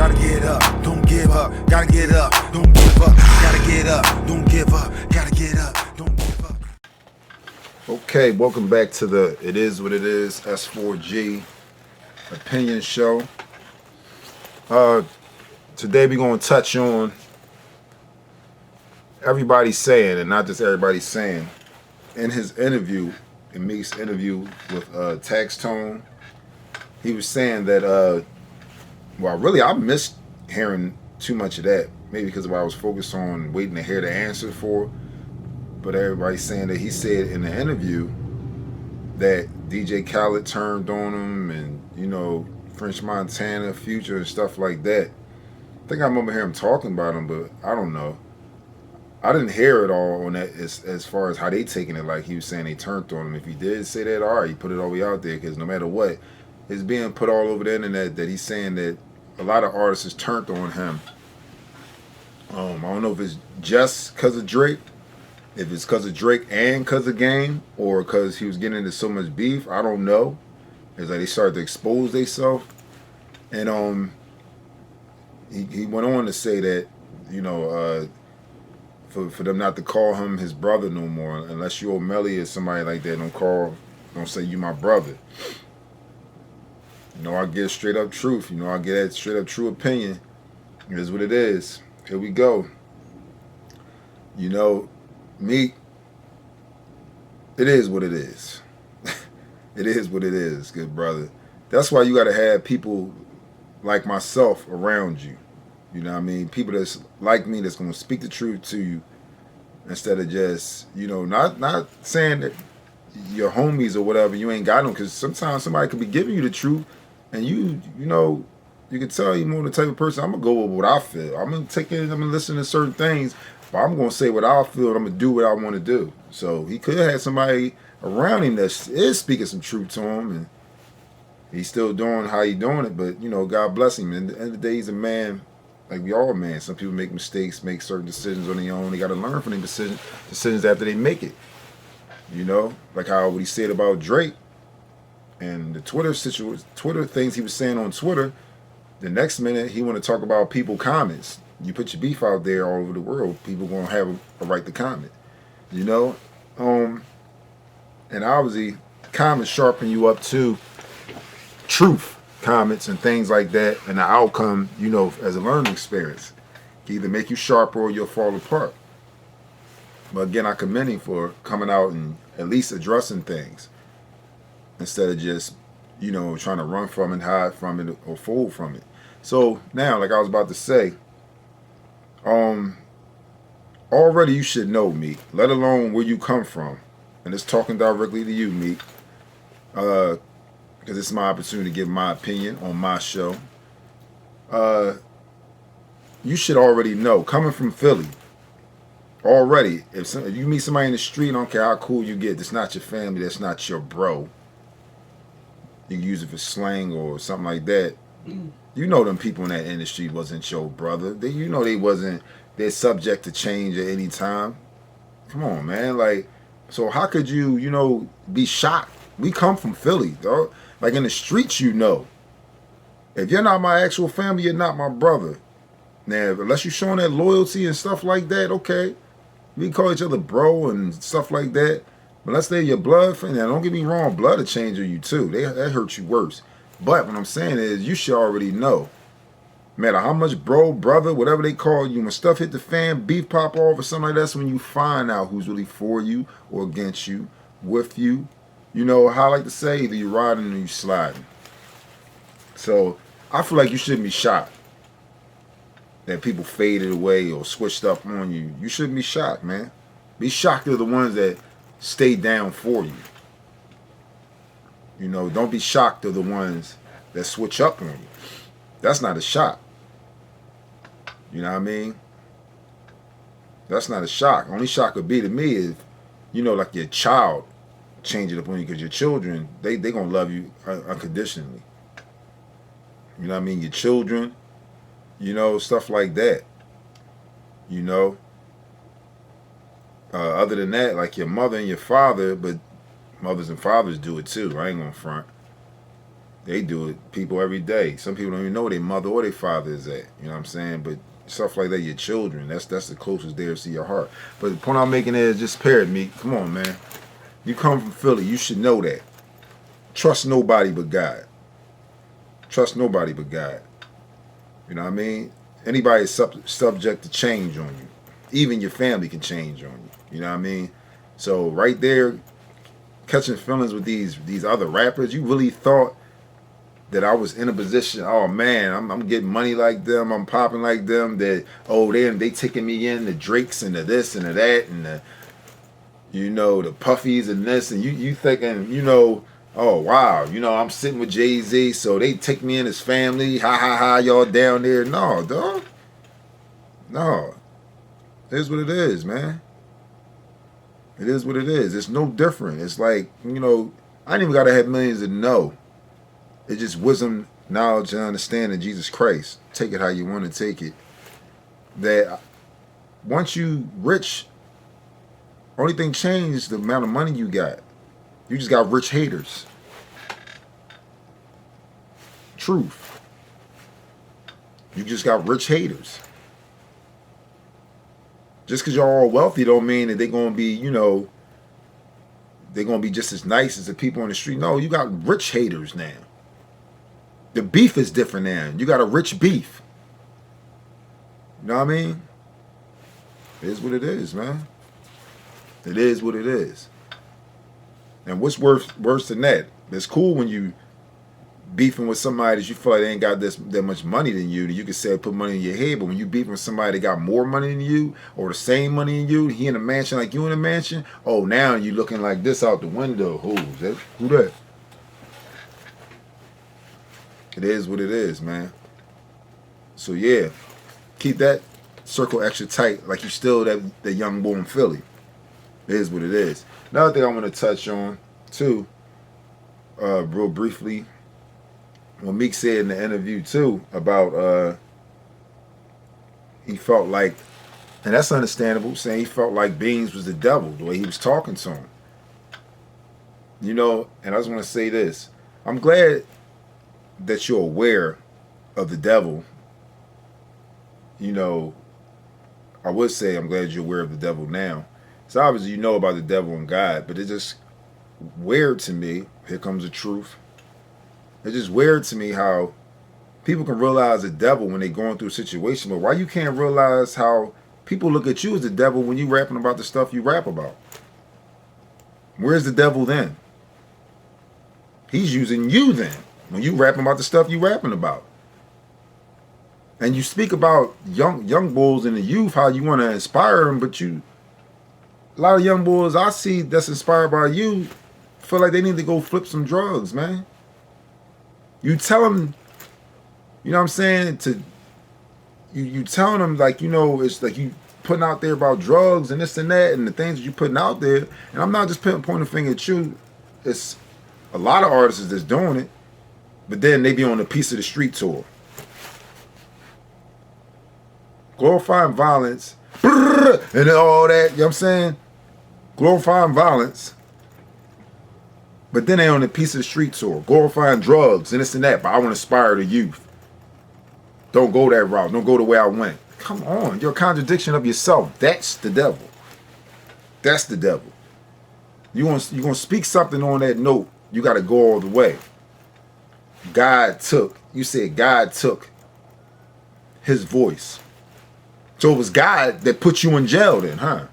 Gotta get up, don't give up. Gotta get up, don't give up. Gotta get up, don't give up. Gotta get up, don't give up. Okay, welcome back to the It Is What It Is S4G opinion show. Today we're going to touch on everybody saying, and not just everybody saying, in his interview, in Meek's interview with Tax Tone, he was saying that, well, really, I missed hearing too much of that. Maybe because I was focused on waiting to hear the answer for it. But everybody's saying that he said in the interview that DJ Khaled turned on him and, you know, French Montana, Future, and stuff like that. I think I remember hearing him talking about him, but I don't know. I didn't hear it all on that as far as how they taking it, like he was saying they turned on him. If he did say that, all right, he put it all the way out there, because no matter what, it's being put all over the internet that he's saying that a lot of artists has turned on him. I don't know if it's just because of Drake, if it's because of Drake and because of Game, or because he was getting into so much beef. I don't know. It's like they started to expose themselves. And he went on to say that, you know, for them not to call him his brother no more, unless you O'Malley or somebody like that, don't say you my brother. You know, I get straight up truth. You know, I get that straight up true opinion. It is what it is. Here we go. You know, Meek, it is what it is. It is what it is, good brother. That's why you got to have people like myself around you. You know what I mean? People that's like me, that's going to speak the truth to you, instead of just, you know, not saying that your homies or whatever, you ain't got them, because sometimes somebody could be giving you the truth, and you know, you can tell you more the type of person. I'm going to go with what I feel. I'm going to listen to certain things, but I'm going to say what I feel, and I'm going to do what I want to do. So he could have somebody around him that is speaking some truth to him, and he's still doing how he doing it, but, you know, God bless him. And at the end of the day, he's a man. Like we all man. Some people make mistakes, make certain decisions on their own. They got to learn from their decisions after they make it. You know, like how what he said about Drake and the Twitter things he was saying on Twitter. The next minute he want to talk about people comments. You put your beef out there all over the world, people gonna have a right to comment. You know, and obviously comments sharpen you up to truth. Comments and things like that, and the outcome, you know, as a learning experience, can either make you sharper or you'll fall apart. But again, I commend him for coming out and at least addressing things, instead of just, you know, trying to run from it, hide from it, or fold from it. So now, like I was about to say, already you should know, Meek, let alone where you come from. And it's talking directly to you, Meek. Because it's my opportunity to give my opinion on my show. You should already know, coming from Philly, already, if you meet somebody in the street, I don't care how cool you get, that's not your family, that's not your bro. You can use it for slang or something like that. You know them people in that industry wasn't your brother. You know they're subject to change at any time. Come on, man. Like, so how could you, you know, be shocked? We come from Philly, dog. Like in the streets, you know. If you're not my actual family, you're not my brother. Now, unless you're showing that loyalty and stuff like that, okay. We can call each other bro and stuff like that. But unless they're your blood friend, now don't get me wrong, blood will change you too. That hurts you worse. But what I'm saying is, you should already know. No matter how much bro, brother, whatever they call you, when stuff hit the fan, beef pop off or something like that, that's when you find out who's really for you or against you, with you. You know, how I like to say, either you riding or you sliding. So I feel like you shouldn't be shocked that people faded away or switched up on you. You shouldn't be shocked, man. Be shocked at the ones that stay down for you. You know, don't be shocked at the ones that switch up on you. That's not a shock. You know what I mean? That's not a shock. Only shock would be to me is, you know, like your child change it up on you, because your children, they gonna love you unconditionally. You know what I mean? Your children, you know, stuff like that. You know, other than that, like your mother and your father, but mothers and fathers do it too. I ain't gonna front. They do it. People every day. Some people don't even know where their mother or their father is at. You know what I'm saying? But stuff like that, your children, that's the closest there to your heart. But the point I'm making is just pair it, Meek. Come on, man. You come from Philly. You should know that. Trust nobody but God. Trust nobody but God. You know what I mean? Anybody is subject to change on you. Even your family can change on you. You know what I mean? So right there, catching feelings with these other rappers, you really thought that I was in a position, oh man, I'm getting money like them, I'm popping like them, that, oh, they taking me in, the Drakes and the this and the that and the, you know, the Puffies and this, and you thinking, you know, oh wow, you know, I'm sitting with Jay-Z, so they take me in as family, ha ha ha, y'all down there. No, dog. No. It is what it is, man. It is what it is. It's no different. It's like, you know, I ain't even gotta have millions to know. It's just wisdom, knowledge, and understanding Jesus Christ. Take it how you want to take it. That once you rich, only thing changed the amount of money you got. You just got rich haters. Truth. You just got rich haters. Just because y'all all wealthy don't mean that they're going to be, you know, they're going to be just as nice as the people on the street. No, you got rich haters now. The beef is different now. You got a rich beef. You know what I mean? It is what it is, man. It is what it is. And what's worse than that? It's cool when you beefing with somebody that you feel like they ain't got that much money than you, that you can say put money in your head. But when you beefing with somebody that got more money than you or the same money than you, he in a mansion like you in a mansion, oh, now you looking like this out the window. Who that? It is what it is, man. So yeah, keep that circle extra tight, like you still that young boy in Philly. It is what it is. Another thing I want to touch on too, real briefly, what Meek said in the interview too about he felt like, and that's understandable, saying he felt like Beans was the devil the way he was talking to him. You know, and I just want to say this: I'm glad that you're aware of the devil. You know, I would say I'm glad you're aware of the devil now. So obviously you know about the devil and God, but it's just weird to me. Here comes the truth. It's just weird to me how people can realize the devil when they're going through a situation, but why you can't realize how people look at you as the devil when you rapping about the stuff you rap about? Where's the devil then? He's using you then when you rapping about the stuff you rapping about. And you speak about young bulls and the youth, how you want to inspire them, but a lot of young boys I see that's inspired by you feel like they need to go flip some drugs, man. You tell them, you know what I'm saying, you telling them, like, you know, it's like you putting out there about drugs and this and that and the things that you putting out there. And I'm not just pointing a finger at you. It's a lot of artists that's doing it, but then they be on a piece of the street tour. Glorifying violence, and all that, you know what I'm saying? Glorifying violence. But then they on a piece of the street tour, glorifying drugs and this and that, but I want to inspire the youth. Don't go that route. Don't go the way I went. Come on, you're a contradiction of yourself. That's the devil. That's the devil. You gonna speak something on that note, you got to go all the way. You said God took his voice. So it was God that put you in jail then, huh?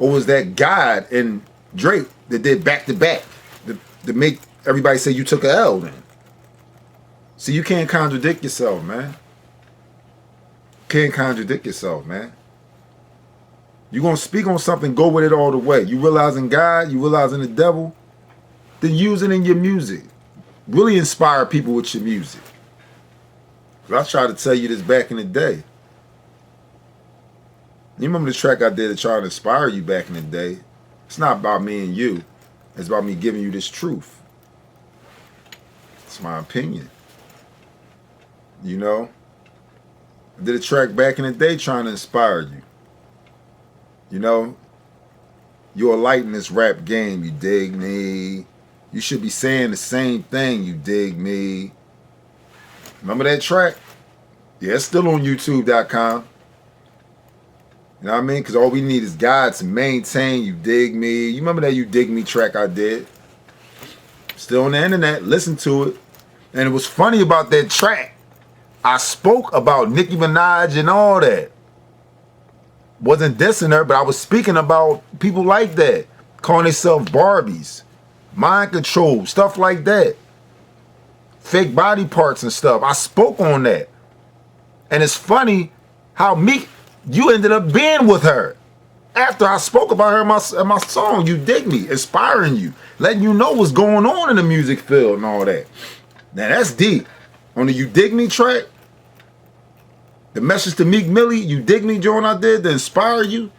Or was that God and Drake that did back to back to make everybody say you took a L then? See, you can't contradict yourself, man. Can't contradict yourself, man. You're going to speak on something, go with it all the way. You realizing God, you realizing the devil, then use it in your music. Really inspire people with your music. I tried to tell you this back in the day. You remember the track I did to try to inspire you back in the day? It's not about me and you. It's about me giving you this truth. It's my opinion. You know? I did a track back in the day trying to inspire you. You know? You're a light in this rap game, you dig me? You should be saying the same thing, you dig me? Remember that track? Yeah, it's still on YouTube.com. You know what I mean? Because all we need is God to maintain, you dig me? You remember that You Dig Me track I did? Still on the internet, listen to it. And it was funny about that track. I spoke about Nicki Minaj and all that. Wasn't dissing her, but I was speaking about people like that. Calling themselves Barbies. Mind control, stuff like that. Fake body parts and stuff. I spoke on that. And it's funny how Meek, you ended up being with her. After I spoke about her in my song, You Dig Me, inspiring you, letting you know what's going on in the music field and all that. Now that's deep. On the You Dig Me track, the message to Meek Millie, You Dig Me joint I did to inspire you,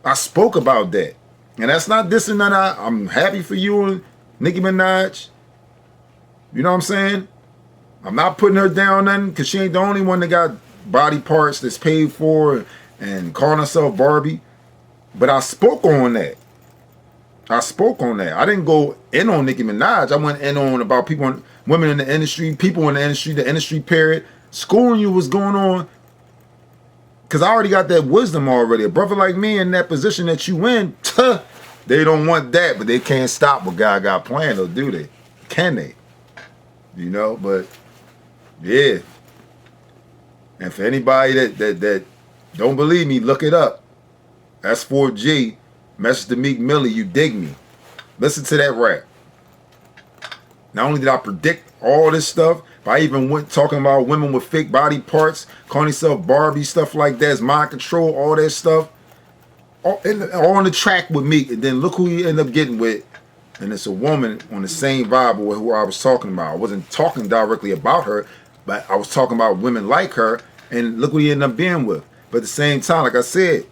I spoke about that. And that's not dissing none. I'm happy for you and Nicki Minaj. You know what I'm saying? I'm not putting her down nothing because she ain't the only one that got body parts that's paid for and calling herself Barbie. But I spoke on that. I spoke on that. I didn't go in on Nicki Minaj. I went in on about people, women in the industry, people in the industry period, schooling you what's going on. Because I already got that wisdom already. A brother like me in that position that you in, they don't want that, but they can't stop what God got planned, or do they? Can they? You know, but yeah. And for anybody that don't believe me, look it up. S4G, message to Meek Millie, You Dig Me. Listen to that rap. Not only did I predict all this stuff, but I even went talking about women with fake body parts, calling themselves Barbie, stuff like that, it's mind control, all that stuff. All on the track with Meek. And then look who you end up getting with. And it's a woman on the same vibe with who I was talking about. I wasn't talking directly about her, but I was talking about women like her. And look what he ended up being with. But at the same time, like I said,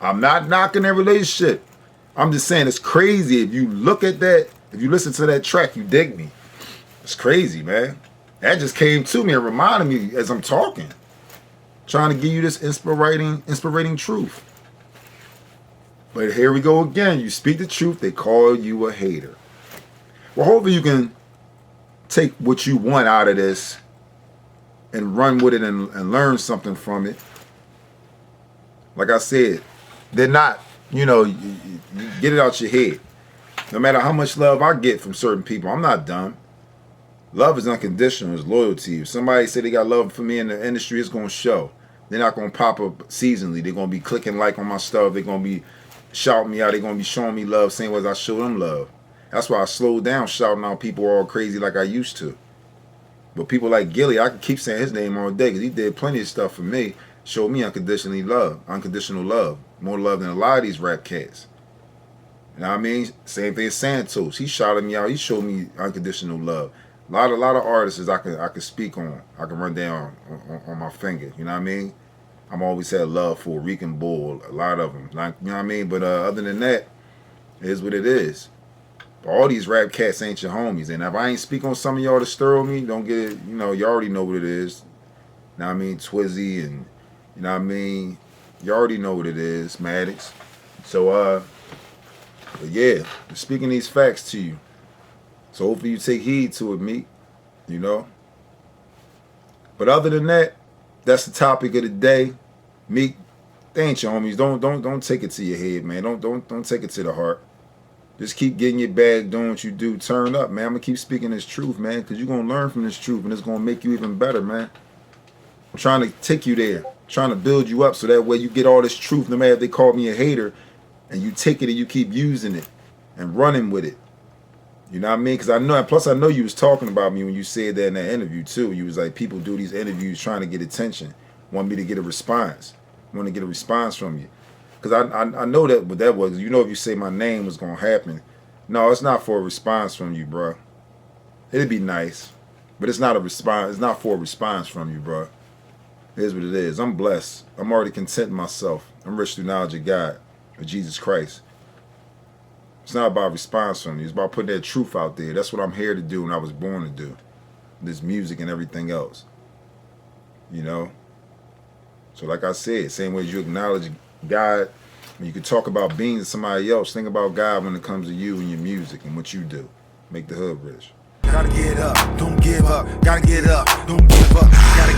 I'm not knocking that relationship. I'm just saying it's crazy. If you look at that, if you listen to that track, You Dig Me. It's crazy, man. That just came to me and reminded me as I'm talking. Trying to give you this inspirating truth. But here we go again. You speak the truth, they call you a hater. Well, hopefully you can take what you want out of this and run with it and learn something from it. Like I said, they're not, you get it out your head. No matter how much love I get from certain people, I'm not dumb. Love is unconditional, it's loyalty. If somebody say they got love for me in the industry, it's going to show. They're not going to pop up seasonally. They're going to be clicking like on my stuff. They're going to be shouting me out. They're going to be showing me love, same way as I show them love. That's why I slowed down shouting out people all crazy like I used to. But people like Gilly, I can keep saying his name all day because he did plenty of stuff for me. Showed me unconditional love. More love than a lot of these rap cats. You know what I mean? Same thing as Santos. He shouted me out. He showed me unconditional love. A lot of artists I can speak on. I can run down on my finger. You know what I mean? I'm always had love for Rican Bull. A lot of them. Like, you know what I mean? But other than that, it is what it is. But all these rap cats ain't your homies. And if I ain't speak on some of y'all to stir on me, don't get it. You already know what it is. You know what I mean? Twizzy and, you know what I mean? You already know what it is, Maddox. So, but yeah, I'm speaking these facts to you. So hopefully you take heed to it, Meek. But other than that, that's the topic of the day. Meek, they ain't your homies. Don't take it to your head, man. Don't take it to the heart. Just keep getting your bag, doing what you do. Turn up, man. I'm gonna keep speaking this truth, man, because you're gonna learn from this truth, and it's gonna make you even better, man. I'm trying to take you there, trying to build you up, so that way you get all this truth. No matter if they call me a hater, and you take it and you keep using it and running with it. You know what I mean? Because I know, and plus I know you was talking about me when you said that in that interview too. You was like, people do these interviews trying to get attention, want me to get a response, want to get a response from you. Because I know that what that was. If you say my name was going to happen. No, it's not for a response from you, bro. It'd be nice, but it's not a response. It's not for a response from you, bro. It is what it is. I'm blessed. I'm already content in myself. I'm rich through knowledge of God, of Jesus Christ. It's not about response from you. It's about putting that truth out there. That's what I'm here to do and I was born to do. This music and everything else. So like I said, same way as you acknowledge God When you can talk about beans to somebody else, think about God when it comes to you and your music and what you do. Make the hood rich. Gotta get up, don't give up. Gotta get up, don't give up. Gotta